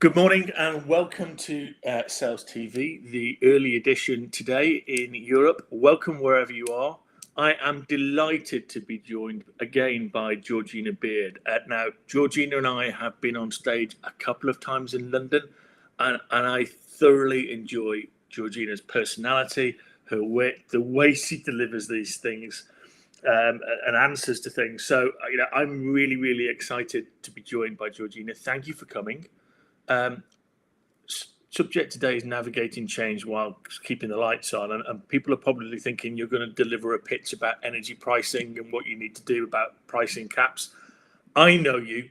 Good morning and welcome to Sales TV, the early edition today in Europe. Welcome wherever you are. I am delighted to be joined again by Georgina Beard. Now, Georgina and I have been on stage a couple of times in London, and I thoroughly enjoy Georgina's personality, her wit, the way she delivers these things and answers to things. So, I'm really, really excited to be joined by Georgina. Thank you for coming. Subject today is navigating change while keeping the lights on, and people are probably thinking you're going to deliver a pitch about energy pricing and what you need to do about pricing caps. I know you.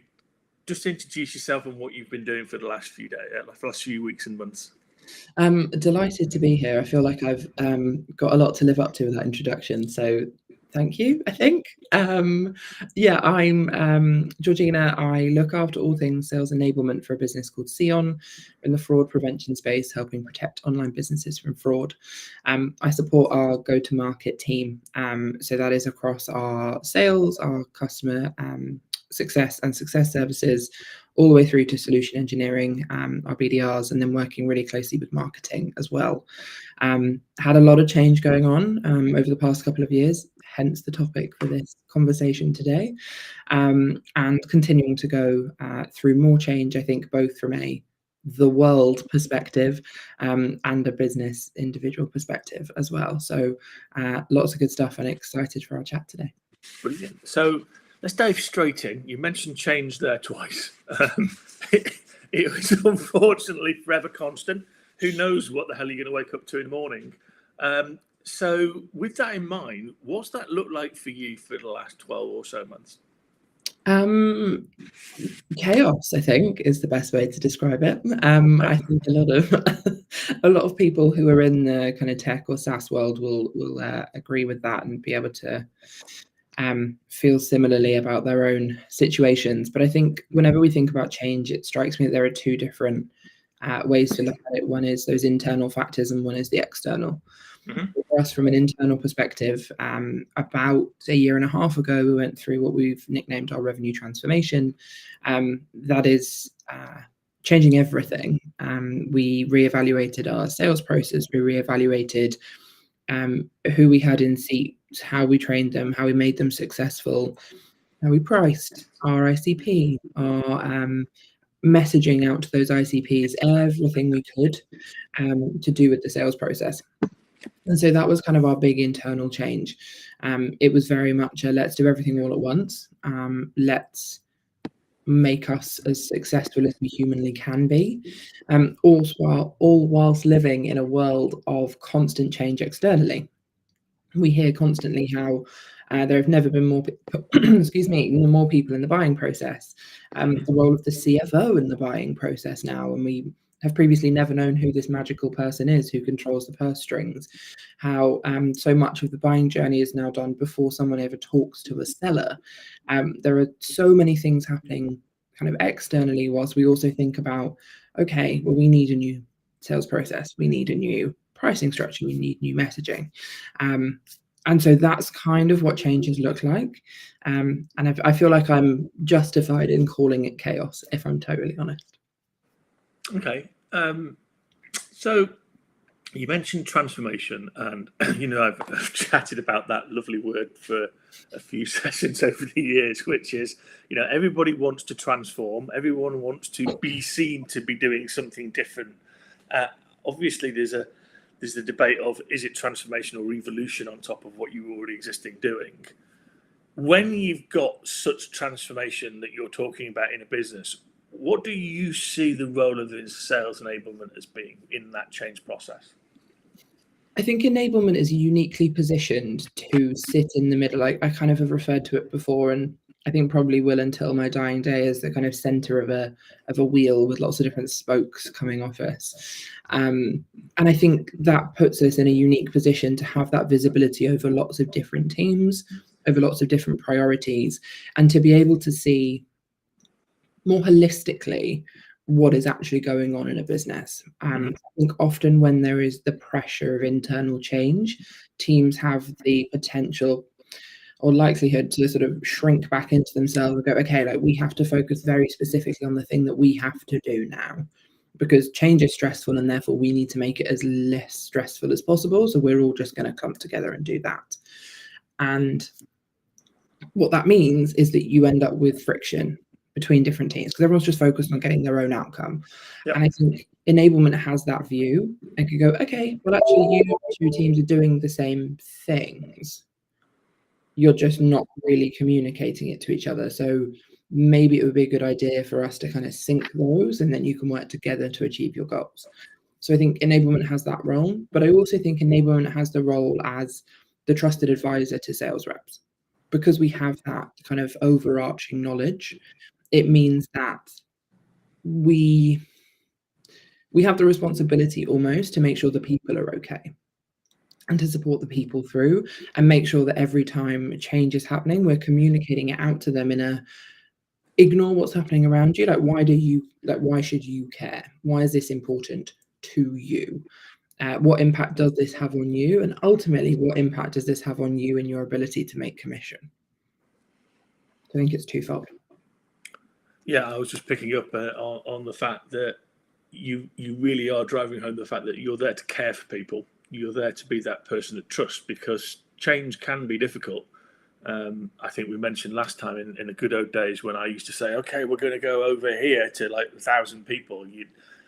Just introduce yourself and what you've been doing for the last few days, last few weeks and months. I'm delighted to be here. I feel like I've got a lot to live up to with that introduction, so thank you, I think. I'm Georgina. I look after all things sales enablement for a business called Sion in the fraud prevention space, helping protect online businesses from fraud. I support our go-to-market team, so that is across our sales, our customer success and success services, all the way through to solution engineering, our BDRs, and then working really closely with marketing as well. Had a lot of change going on over the past couple of years, hence the topic for this conversation today, and continuing to go through more change, I think, both from the world perspective and a business individual perspective as well. So lots of good stuff and excited for our chat today. Brilliant. So let's dive straight in. You mentioned change there twice. It was unfortunately forever constant. Who knows what the hell you're going to wake up to in the morning? So with that in mind, what's that look like for you for the last 12 or so months? Chaos, I think, is the best way to describe it. I think a lot of people who are in the kind of tech or SaaS world will agree with that and be able to feel similarly about their own situations. But I think whenever we think about change, it strikes me that there are two different ways to look at it. One is those internal factors and one is the external. Mm-hmm. For us, from an internal perspective, about a year and a half ago, we went through what we've nicknamed our revenue transformation. That is changing everything. We reevaluated our sales process. We reevaluated who we had in seats, how we trained them, how we made them successful, how we priced our ICP, our messaging out to those ICPs, everything we could to do with the sales process. And so that was kind of our big internal change. It was very much a let's do everything all at once. Let's make us as successful as we humanly can be, all whilst living in a world of constant change externally. We hear constantly how there have never been more more people in the buying process, the role of the CFO in the buying process now, and we have previously never known who this magical person is who controls the purse strings, how so much of the buying journey is now done before someone ever talks to a seller. There are so many things happening kind of externally, whilst we also think about, okay, well, we need a new sales process, we need a new pricing structure, we need new messaging. And so that's kind of what changes look like. And I feel like I'm justified in calling it chaos, if I'm totally honest. Okay. So you mentioned transformation, and I've chatted about that lovely word for a few sessions over the years, which is, everybody wants to transform, everyone wants to be seen to be doing something different. Obviously, there's the debate of, is it transformation or revolution on top of what you were already existing doing? When you've got such transformation that you're talking about in a business, what do you see the role of the sales enablement as being in that change process? I think enablement is uniquely positioned to sit in the middle. I kind of have referred to it before, and I think probably will until my dying day, as the kind of center of a wheel with lots of different spokes coming off us. And I think that puts us in a unique position to have that visibility over lots of different teams, over lots of different priorities, and to be able to see more holistically what is actually going on in a business. I think often when there is the pressure of internal change, teams have the potential, or likelihood to sort of shrink back into themselves and go, okay, like we have to focus very specifically on the thing that we have to do now, because change is stressful and therefore we need to make it as less stressful as possible. So we're all just going to come together and do that. And what that means is that you end up with friction between different teams because everyone's just focused on getting their own outcome. Yep. And I think enablement has that view and can go, okay, well, actually, you two teams are doing the same things. You're just not really communicating it to each other. So maybe it would be a good idea for us to kind of sync those, and then you can work together to achieve your goals. So I think enablement has that role, but I also think enablement has the role as the trusted advisor to sales reps. Because we have that kind of overarching knowledge, it means that we have the responsibility almost to make sure the people are okay and to support the people through and make sure that every time change is happening, we're communicating it out to them in a ignore what's happening around you. Like, why should you care? Why is this important to you? What impact does this have on you? And ultimately, what impact does this have on you and your ability to make commission? I think it's twofold. Yeah, I was just picking up on the fact that you really are driving home the fact that you're there to care for people. You're there to be that person of trust, because change can be difficult. I think we mentioned last time in the good old days when I used to say, okay, we're going to go over here to like 1,000 people.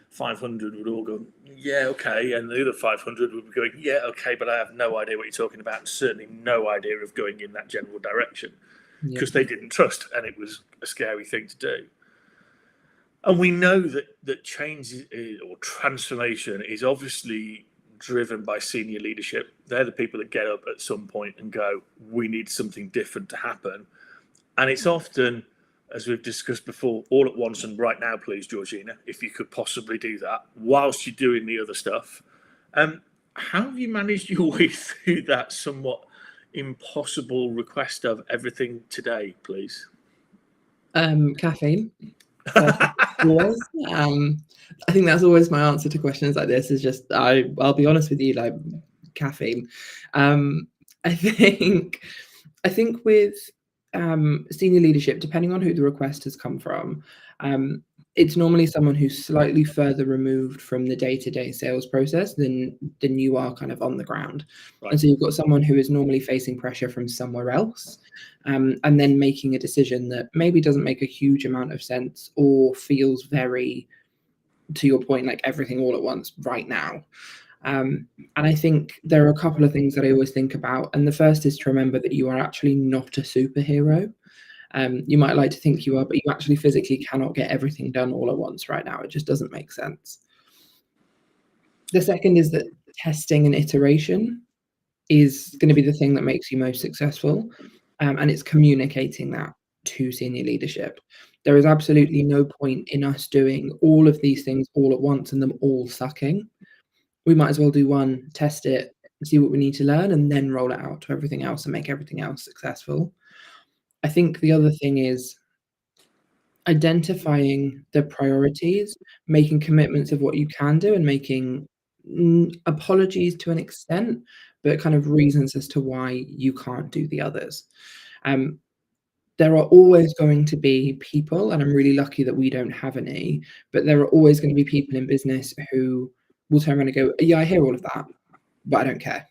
500 would all go, yeah, okay. And the other 500 would be going, yeah, okay, but I have no idea what you're talking about, and certainly no idea of going in that general direction, because they didn't trust, and it was a scary thing to do. And we know that change or transformation is obviously driven by senior leadership. They're the people that get up at some point and go, we need something different to happen. And it's often, as we've discussed before, all at once and right now, please, Georgina, if you could possibly do that whilst you're doing the other stuff. How have you managed your way through that somewhat impossible request of everything today, please? Caffeine. Always. I think that's always my answer to questions like this, is just I'll be honest with you, like caffeine. I think with senior leadership, depending on who the request has come from, it's normally someone who's slightly further removed from the day-to-day sales process than you are kind of on the ground. Right. And so you've got someone who is normally facing pressure from somewhere else, and then making a decision that maybe doesn't make a huge amount of sense or feels very, to your point, like everything all at once right now. And I think there are a couple of things that I always think about. And the first is to remember that you are actually not a superhero. You might like to think you are, but you actually physically cannot get everything done all at once right now. It just doesn't make sense. The second is that testing and iteration is going to be the thing that makes you most successful. And it's communicating that to senior leadership. There is absolutely no point in us doing all of these things all at once and them all sucking. We might as well do one, test it, see what we need to learn, and then roll it out to everything else and make everything else successful. I think the other thing is identifying the priorities, making commitments of what you can do, and making apologies to an extent, but kind of reasons as to why you can't do the others. There are always going to be people, and I'm really lucky that we don't have any, but there are always going to be people in business who will turn around and go, yeah, I hear all of that, but I don't care.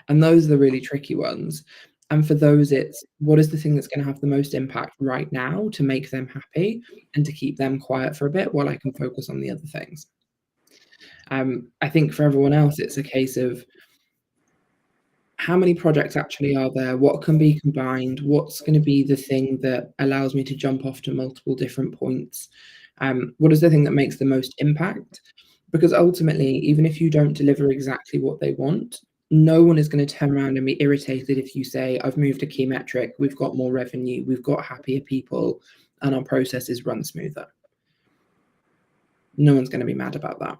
And those are the really tricky ones. And for those, it's what is the thing that's going to have the most impact right now to make them happy and to keep them quiet for a bit while I can focus on the other things. I think for everyone else, it's a case of how many projects actually are there? What can be combined? What's going to be the thing that allows me to jump off to multiple different points? What is the thing that makes the most impact? Because ultimately, even if you don't deliver exactly what they want, no one is going to turn around and be irritated if you say, I've moved a key metric, we've got more revenue, we've got happier people, and our processes run smoother. No one's going to be mad about that.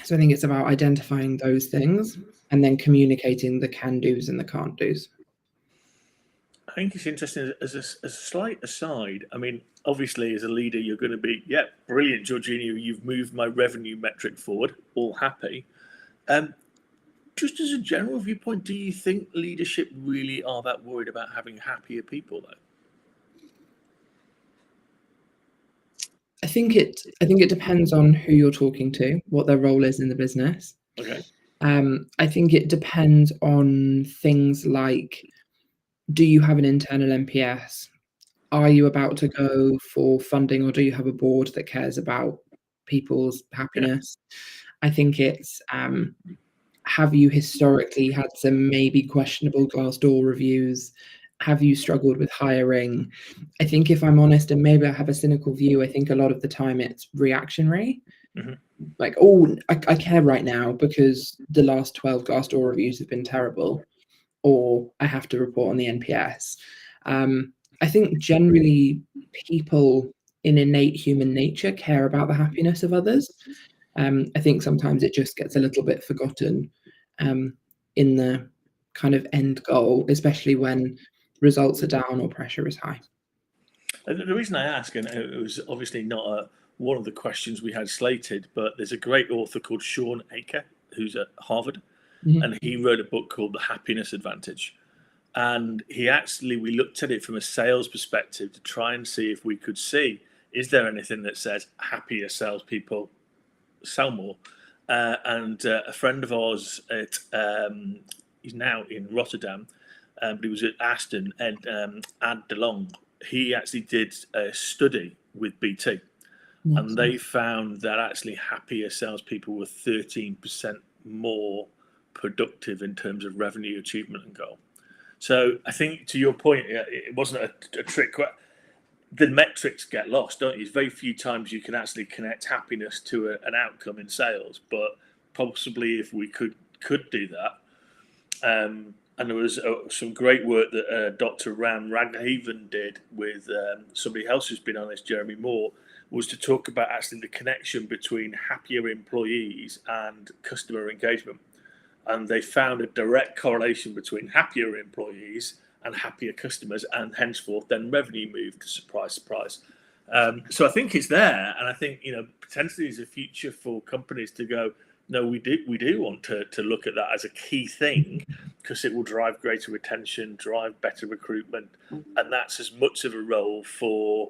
So I think it's about identifying those things and then communicating the can-dos and the can't-dos. I think it's interesting as a slight aside. I mean, obviously, as a leader, you're going to be, yeah, brilliant, Georgina, you've moved my revenue metric forward, all happy. Just as a general viewpoint, do you think leadership really are that worried about having happier people, though? I think it depends on who you're talking to, what their role is in the business. Okay. I think it depends on things like, do you have an internal NPS? Are you about to go for funding, or do you have a board that cares about people's Yeah. happiness? I think it's, have you historically had some maybe questionable Glassdoor reviews? Have you struggled with hiring? I think, if I'm honest, and maybe I have a cynical view, I think a lot of the time it's reactionary. Mhm. Like, oh, I care right now because the last 12 Glassdoor reviews have been terrible, or I have to report on the NPS. I think generally people in innate human nature care about the happiness of others. I think sometimes it just gets a little bit forgotten in the kind of end goal, especially when results are down or pressure is high. The reason I ask, and it was obviously not one of the questions we had slated, but there's a great author called Sean Aker, who's at Harvard, and he wrote a book called The Happiness Advantage. And we looked at it from a sales perspective to try and see if we could see, is there anything that says happier salespeople sell more? A friend of ours he's now in Rotterdam, but he was at Aston, and Ad DeLong, he actually did a study with BT, and they found that actually happier salespeople were 13% more productive in terms of revenue achievement and goal. So I think, to your point, it wasn't a trick. The metrics get lost, don't you? There's very few times you can actually connect happiness to an outcome in sales, but possibly if we could do that. And there was some great work that Dr. Ram Raghavan did with somebody else who's been on this, Jeremy Moore, was to talk about actually the connection between happier employees and customer engagement. And they found a direct correlation between happier employees and happier customers, and henceforth then revenue moved. Surprise, surprise. So I think it's there, and I think potentially there's a future for companies to go, no, we do want to look at that as a key thing, because it will drive greater retention, drive better recruitment, and that's as much of a role for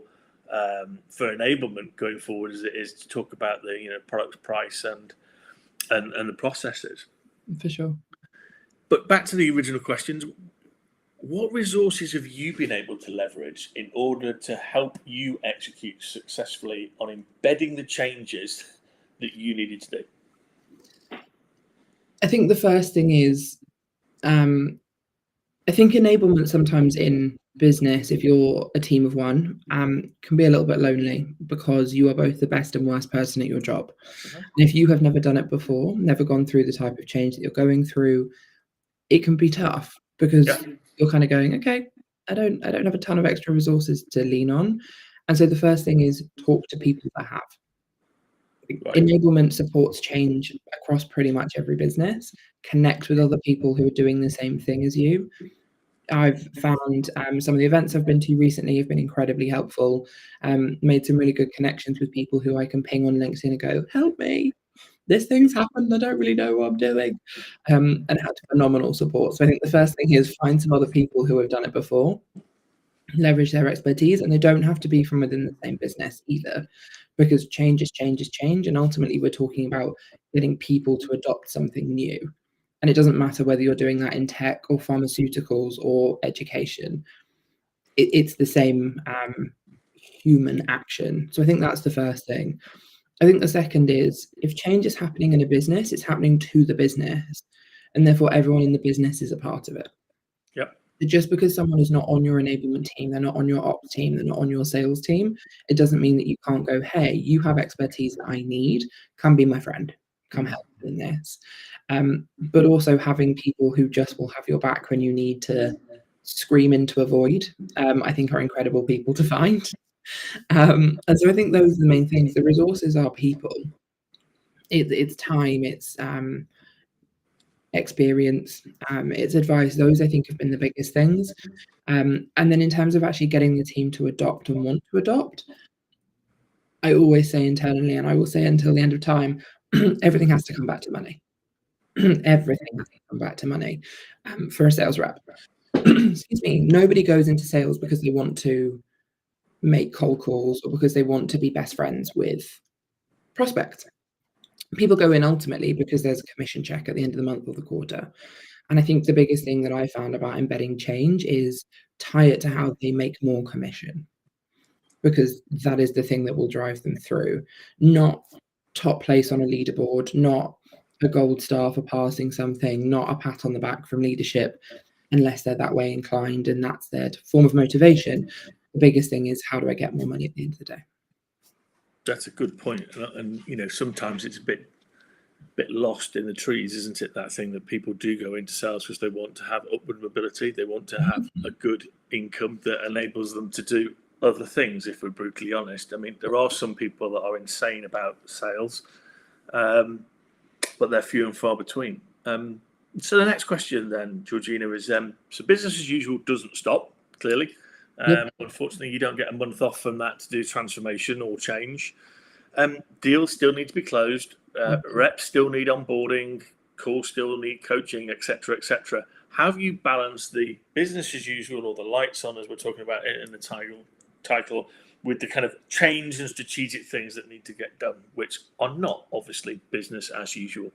enablement going forward as it is to talk about the product price and the processes. For sure. But back to the original questions, what resources have you been able to leverage in order to help you execute successfully on embedding the changes that you needed to do? I think the first thing is, I think enablement sometimes in business, if you're a team of one, can be a little bit lonely, because you are both the best and worst person at your job. And if you have never done it before, never gone through the type of change that you're going through, it can be tough, because you're kind of going, okay, I don't have a ton of extra resources to lean on. And so the first thing is talk to people that have. Right. Enablement supports change across pretty much every business. Connect with other people who are doing the same thing as you. I've found some of the events I've been to recently have been incredibly helpful. Made some really good connections with people who I can ping on LinkedIn and go, help me, this thing's happened, I don't really know what I'm doing, and had phenomenal support. So I think the first thing is find some other people who have done it before, leverage their expertise, and they don't have to be from within the same business either, because change is change, and ultimately we're talking about getting people to adopt something new. And it doesn't matter whether you're doing that in tech or pharmaceuticals or education. It's the same human action. So I think that's the first thing. I think the second is, if change is happening in a business, it's happening to the business, and therefore everyone in the business is a part of it. Yep. Just because someone is not on your enablement team, they're not on your ops team, they're not on your sales team, it doesn't mean that you can't go, hey, you have expertise that I need, come be my friend, come help in this. But also having people who just will have your back when you need to scream into a void, I think are incredible people to find. And so I think those are the main things. The resources are people. It's time, it's experience, it's advice. Those I think have been the biggest things. And then in terms of actually getting the team to adopt and want to adopt, I always say internally, and I will say until the end of time, everything has to come back to money. Everything has to come back to money for a sales rep. Excuse me. Nobody goes into sales because they want to make cold calls or because they want to be best friends with prospects. People go in ultimately because there's a commission check at the end of the month or the quarter. And I think the biggest thing that I found about embedding change is tie it to how they make more commission, because that is the thing that will drive them through, not top place on a leaderboard, not a gold star for passing something, not a pat on the back from leadership, unless they're that way inclined and that's their form of motivation. The biggest thing is, how do I get more money at the end of the day? That's a good point. And sometimes it's a bit lost in the trees, isn't it? That thing that people do go into sales because they want to have upward mobility, they want to have a good income that enables them to do other things. If we're brutally honest, I mean, there are some people that are insane about sales, but they're few and far between. So the next question then, Georgina, is so business as usual doesn't stop, clearly. Unfortunately, you don't get a month off from that to do transformation or change. Deals still need to be closed. Reps still need onboarding. Calls still need coaching, etc., etc. How have you balanced the business as usual, or the lights on, as we're talking about in the title, with the kind of change and strategic things that need to get done, which are not obviously business as usual?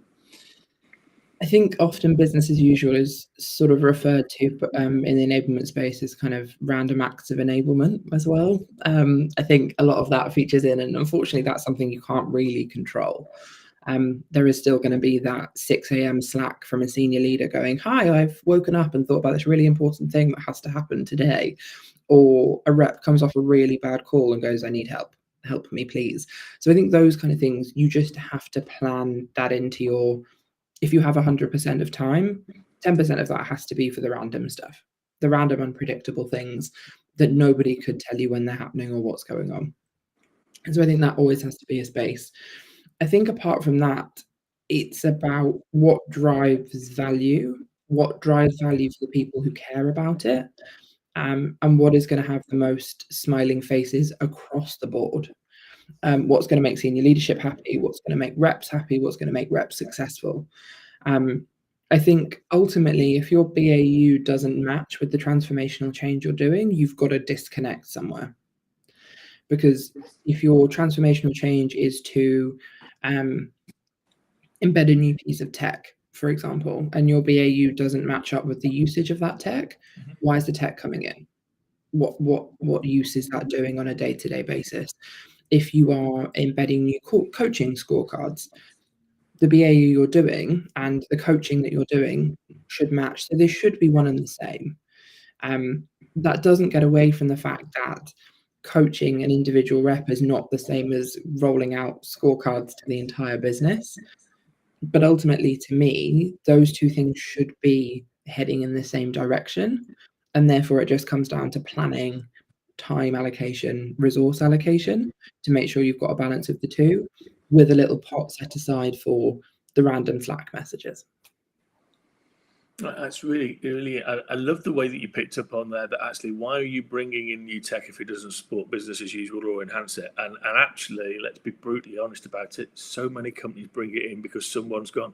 I think often business as usual is sort of referred to in the enablement space as kind of random acts of enablement as well. I think a lot of that features in, and unfortunately that's something you can't really control. There is still going to be that 6 a.m. Slack from a senior leader going, "Hi, I've woken up and thought about this really important thing that has to happen today." Or a rep comes off a really bad call and goes, "I need help. Help me, please." So I think those kind of things, you just have to plan that into your, if you have 100% of time, 10% of that has to be for the random stuff, the random unpredictable things that nobody could tell you when they're happening or what's going on. And so I think that always has to be a space. I think apart from that, it's about what drives value for the people who care about it, and what is going to have the most smiling faces across the board. What's going to make senior leadership happy, what's going to make reps happy, what's going to make reps successful. I think ultimately, if your BAU doesn't match with the transformational change you're doing, you've got to disconnect somewhere. Because if your transformational change is to embed a new piece of tech, for example, and your BAU doesn't match up with the usage of that tech, why is the tech coming in? What use is that doing on a day-to-day basis? If you are embedding new coaching scorecards, the BAU you're doing and the coaching that you're doing should match. So they should be one and the same. That doesn't get away from the fact that coaching an individual rep is not the same as rolling out scorecards to the entire business. But ultimately, to me, those two things should be heading in the same direction. And therefore, it just comes down to planning, time allocation, resource allocation to make sure you've got a balance of the two, with a little pot set aside for the random Slack messages. That's really, really, I love the way that you picked up on there, that actually, why are you bringing in new tech if it doesn't support business as usual or enhance it? And actually, let's be brutally honest about it, so many companies bring it in because someone's gone,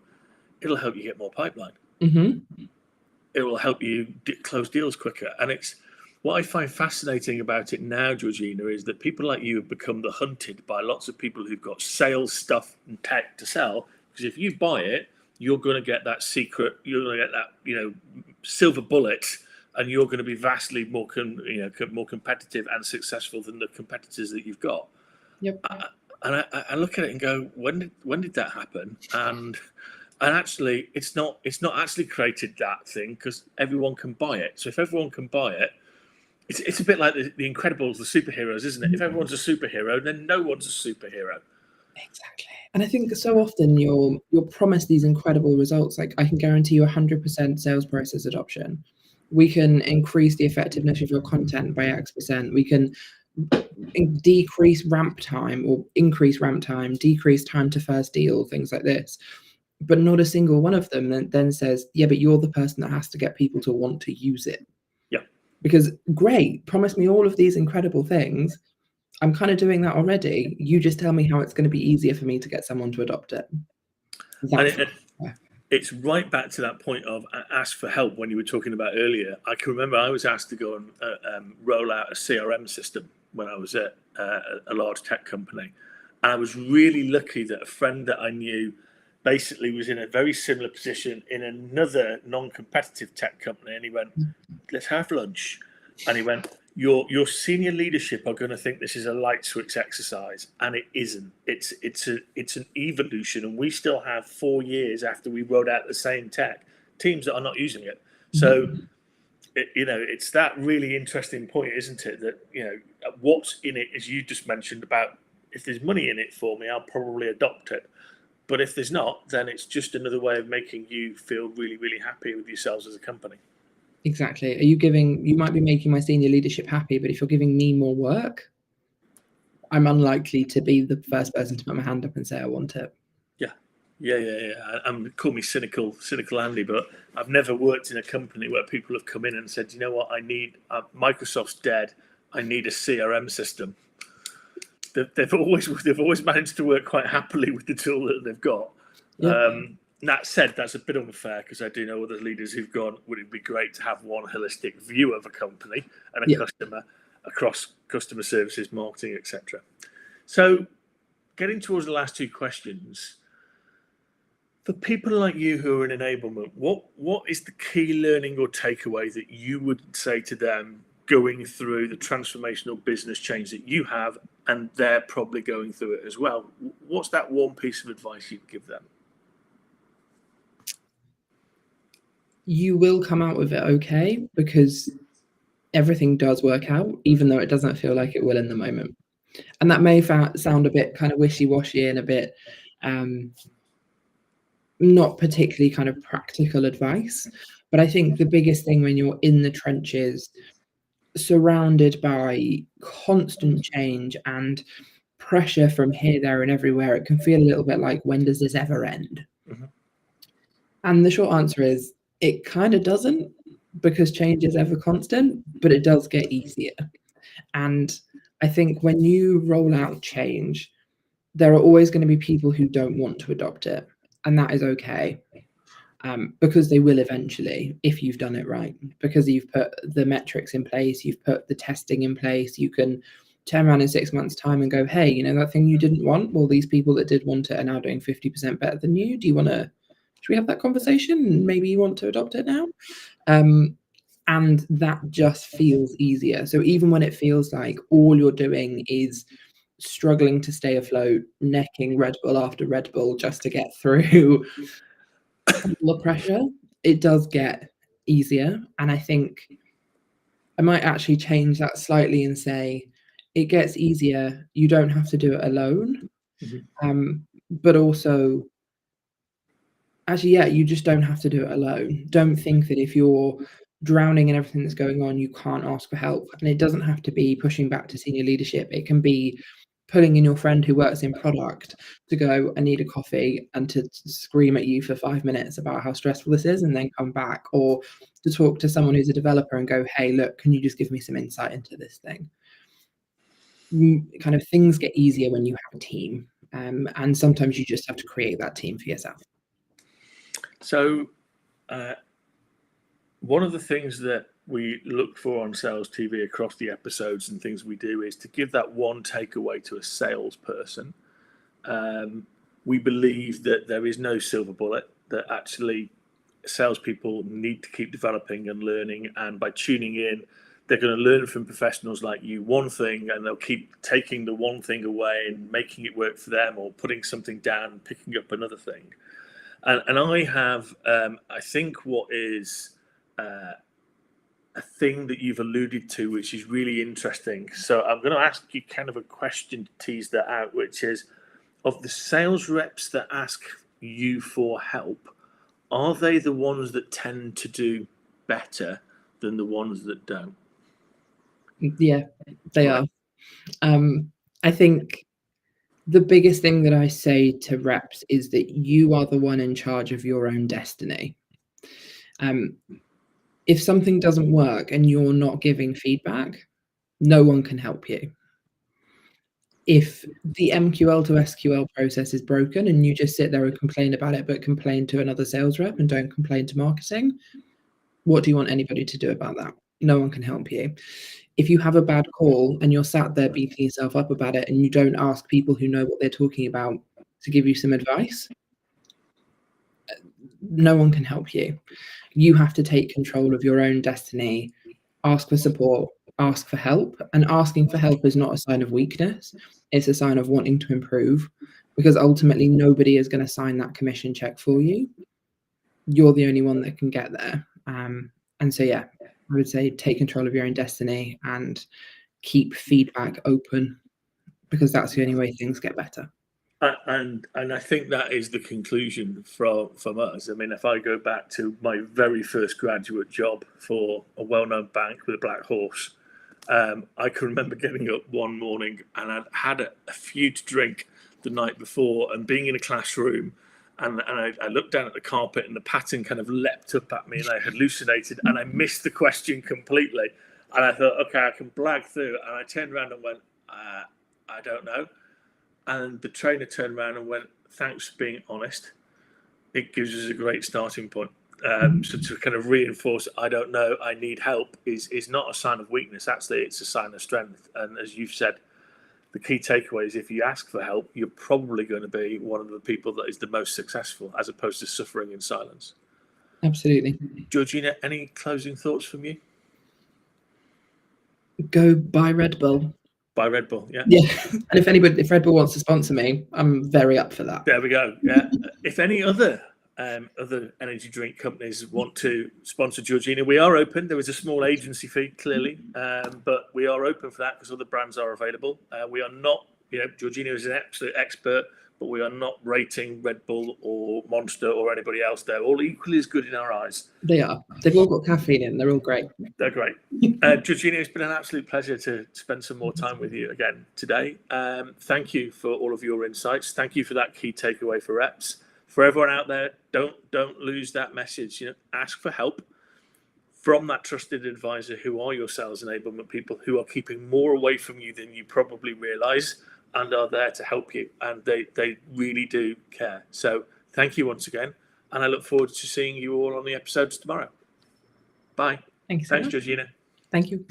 it'll help you get more pipeline. It will help you close deals quicker. And it's what I find fascinating about it now, Georgina, is that people like you have become the hunted by lots of people who've got sales stuff and tech to sell. Because if you buy it, you're going to get that secret, you're going to get that, silver bullet, and you're going to be vastly more, more competitive and successful than the competitors that you've got. Yep. And I look at it and go, when did that happen? And actually, it's not actually created that thing because everyone can buy it. So if everyone can buy it, it's a bit like the Incredibles, the superheroes, isn't it? If everyone's a superhero, then no one's a superhero. Exactly. And I think so often you're promised these incredible results. Like, I can guarantee you 100% sales process adoption. We can increase the effectiveness of your content by X%. We can decrease ramp time or increase ramp time, decrease time to first deal, things like this. But not a single one of them then says, yeah, but you're the person that has to get people to want to use it. Yeah. Because great, promise me all of these incredible things. I'm kind of doing that already. You just tell me how it's going to be easier for me to get someone to adopt it. it's right back to that point of ask for help when you were talking about earlier. I can remember I was asked to go and roll out a CRM system when I was at a large tech company. And I was really lucky that a friend that I knew basically was in a very similar position in another non-competitive tech company. And he went, let's have lunch. And he went, your senior leadership are going to think this is a light switch exercise, and it isn't. It's an evolution, and we still have 4 years after we rolled out the same tech teams that are not using it. So, it's that really interesting point, isn't it? That what's in it, as you just mentioned about if there's money in it for me, I'll probably adopt it. But if there's not, then it's just another way of making you feel really, really happy with yourselves as a company. Exactly. You might be making my senior leadership happy, but if you're giving me more work, I'm unlikely to be the first person to put my hand up and say I want it. Yeah. Call me cynical Andy, but I've never worked in a company where people have come in and said, you know what, I need Microsoft's dead. I need a CRM system. They've always managed to work quite happily with the tool that they've got. Yeah. That said, that's a bit unfair because I do know other leaders who've gone, would it be great to have one holistic view of a company and a customer across customer services, marketing, etc. So getting towards the last two questions, for people like you who are in enablement, what is the key learning or takeaway that you would say to them going through the transformational business change that you have, and they're probably going through it as well? What's that one piece of advice you'd give them? You will come out with it okay, because everything does work out, even though it doesn't feel like it will in the moment. And that may sound a bit kind of wishy-washy and a bit not particularly kind of practical advice. But I think the biggest thing when you're in the trenches, surrounded by constant change and pressure from here, there, and everywhere, it can feel a little bit like, when does this ever end? Mm-hmm. And the short answer is, it kind of doesn't, because change is ever constant, but it does get easier. And I think when you roll out change, there are always going to be people who don't want to adopt it, and that is okay. Because they will eventually, if you've done it right, because you've put the metrics in place, you've put the testing in place. You can turn around in 6 months' time and go, hey, that thing you didn't want, well, these people that did want it are now doing 50% better than you. Should we have that conversation? Maybe you want to adopt it now. And that just feels easier. So even when it feels like all you're doing is struggling to stay afloat, necking Red Bull after Red Bull just to get through all the pressure, it does get easier. And I think I might actually change that slightly and say, it gets easier. You don't have to do it alone. Mm-hmm. But also, actually, yeah, you just don't have to do it alone. Don't think that if you're drowning in everything that's going on, you can't ask for help. And it doesn't have to be pushing back to senior leadership. It can be pulling in your friend who works in product to go, I need a coffee, and to scream at you for 5 minutes about how stressful this is and then come back, or to talk to someone who's a developer and go, hey, look, can you just give me some insight into this thing? Kind of things get easier when you have a team, and sometimes you just have to create that team for yourself. So one of the things that we look for on Sales TV across the episodes and things we do is to give that one takeaway to a salesperson. We believe that there is no silver bullet, that actually salespeople need to keep developing and learning, and by tuning in, they're going to learn from professionals like you one thing, and they'll keep taking the one thing away and making it work for them, or putting something down and picking up another thing. And I have, I think what is a thing that you've alluded to, which is really interesting. So I'm going to ask you kind of a question to tease that out, which is, of the sales reps that ask you for help, are they the ones that tend to do better than the ones that don't? Yeah, they are. I think the biggest thing that I say to reps is that you are the one in charge of your own destiny. If something doesn't work and you're not giving feedback, no one can help you. if the MQL to SQL process is broken and you just sit there and complain about it, but complain to another sales rep and don't complain to marketing, what do you want anybody to do about that? No one can help you. If you have a bad call and you're sat there beating yourself up about it and you don't ask people who know what they're talking about to give you some advice, no one can help you. You have to take control of your own destiny, ask for support, ask for help. And asking for help is not a sign of weakness. It's a sign of wanting to improve, because ultimately nobody is going to sign that commission check for you. You're the only one that can get there. And so, yeah, I would say take control of your own destiny and keep feedback open, because that's the only way things get better. And I think that is the conclusion from us. I mean, if I go back to my very first graduate job for a well-known bank with a black horse, I can remember getting up one morning and I'd had a few to drink the night before and being in a classroom, and I looked down at the carpet and the pattern kind of leapt up at me and I hallucinated and I missed the question completely. And I thought, okay, I can blag through. And I turned around and went, I don't know. And the trainer turned around and went, thanks for being honest. It gives us a great starting point. So to kind of reinforce, I don't know, I need help, is not a sign of weakness. Actually, it's a sign of strength. And as you've said, the key takeaway is if you ask for help, you're probably going to be one of the people that is the most successful, as opposed to suffering in silence. Absolutely. Georgina, any closing thoughts from you? Go buy Red Bull. Buy Red Bull, yeah. Yeah, and if Red Bull wants to sponsor me, I'm very up for that. There we go. Yeah. If any other energy drink companies want to sponsor Georgina, we are open. There is a small agency fee, clearly, but we are open for that because other brands are available. We are not, Georgina is an absolute expert, but we are not rating Red Bull or Monster or anybody else. They're all equally as good in our eyes. They are. They've all got caffeine in. They're all great. They're great. Georgina, it's been an absolute pleasure to spend some more time with you again today. Thank you for all of your insights. Thank you for that key takeaway for reps. For everyone out there, don't lose that message. Ask for help from that trusted advisor who are your sales enablement people, who are keeping more away from you than you probably realize and are there to help you. And they really do care. So thank you once again. And I look forward to seeing you all on the episodes tomorrow. Bye. Thank you so Thanks, much. Georgina. Thank you.